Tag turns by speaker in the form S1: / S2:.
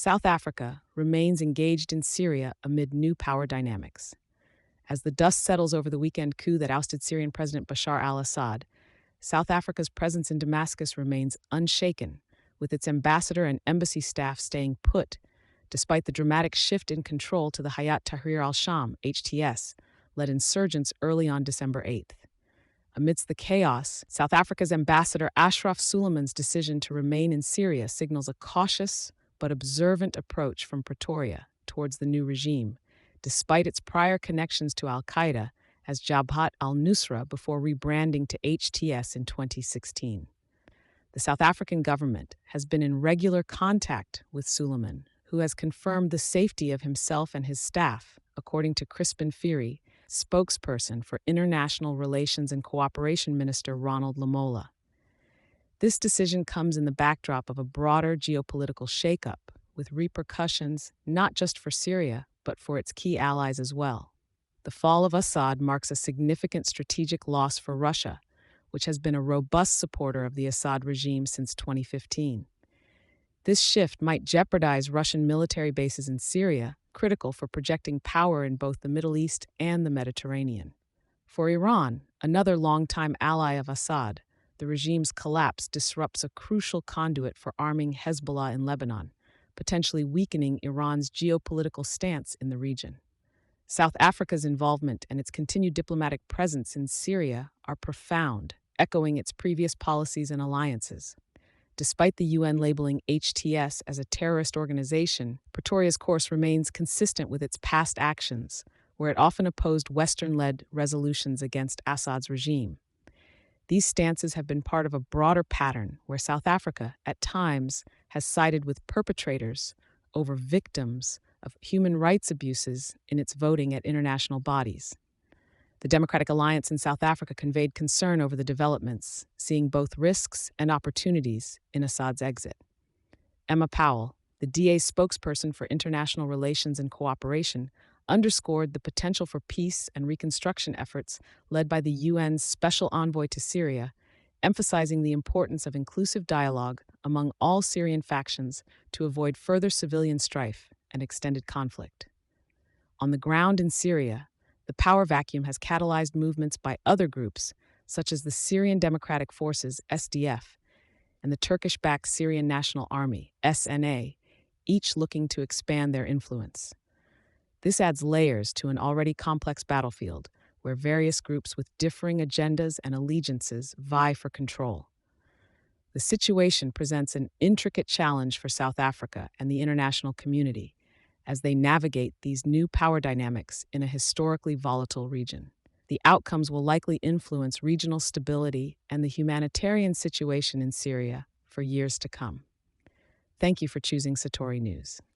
S1: South Africa remains engaged in Syria amid new power dynamics. As the dust settles over the weekend coup that ousted Syrian President Bashar al-Assad, South Africa's presence in Damascus remains unshaken, with its ambassador and embassy staff staying put, despite the dramatic shift in control to the Hayat Tahrir al-Sham (HTS) led insurgents early on December 8th. Amidst the chaos, South Africa's ambassador Ashraf Suleiman's decision to remain in Syria signals a cautious but observant approach from Pretoria towards the new regime, despite its prior connections to al-Qaeda as Jabhat al-Nusra before rebranding to HTS in 2016. The South African government has been in regular contact with Suleiman, who has confirmed the safety of himself and his staff, according to Crispin Fiery, spokesperson for International Relations and Cooperation Minister Ronald Lamola. This decision comes in the backdrop of a broader geopolitical shakeup, with repercussions not just for Syria, but for its key allies as well. The fall of Assad marks a significant strategic loss for Russia, which has been a robust supporter of the Assad regime since 2015. This shift might jeopardize Russian military bases in Syria, critical for projecting power in both the Middle East and the Mediterranean. For Iran, another longtime ally of Assad, the regime's collapse disrupts a crucial conduit for arming Hezbollah in Lebanon, potentially weakening Iran's geopolitical stance in the region. South Africa's involvement and its continued diplomatic presence in Syria are profound, echoing its previous policies and alliances. Despite the UN labeling HTS as a terrorist organization, Pretoria's course remains consistent with its past actions, where it often opposed Western-led resolutions against Assad's regime. These stances have been part of a broader pattern where South Africa, at times, has sided with perpetrators over victims of human rights abuses in its voting at international bodies. The Democratic Alliance in South Africa conveyed concern over the developments, seeing both risks and opportunities in Assad's exit. Emma Powell, the DA's spokesperson for international relations and cooperation, underscored the potential for peace and reconstruction efforts led by the UN's Special Envoy to Syria, emphasizing the importance of inclusive dialogue among all Syrian factions to avoid further civilian strife and extended conflict. On the ground in Syria, the power vacuum has catalyzed movements by other groups, such as the Syrian Democratic Forces (SDF) and the Turkish-backed Syrian National Army (SNA), each looking to expand their influence. This adds layers to an already complex battlefield, where various groups with differing agendas and allegiances vie for control. The situation presents an intricate challenge for South Africa and the international community, as they navigate these new power dynamics in a historically volatile region. The outcomes will likely influence regional stability and the humanitarian situation in Syria for years to come. Thank you for choosing Satori News.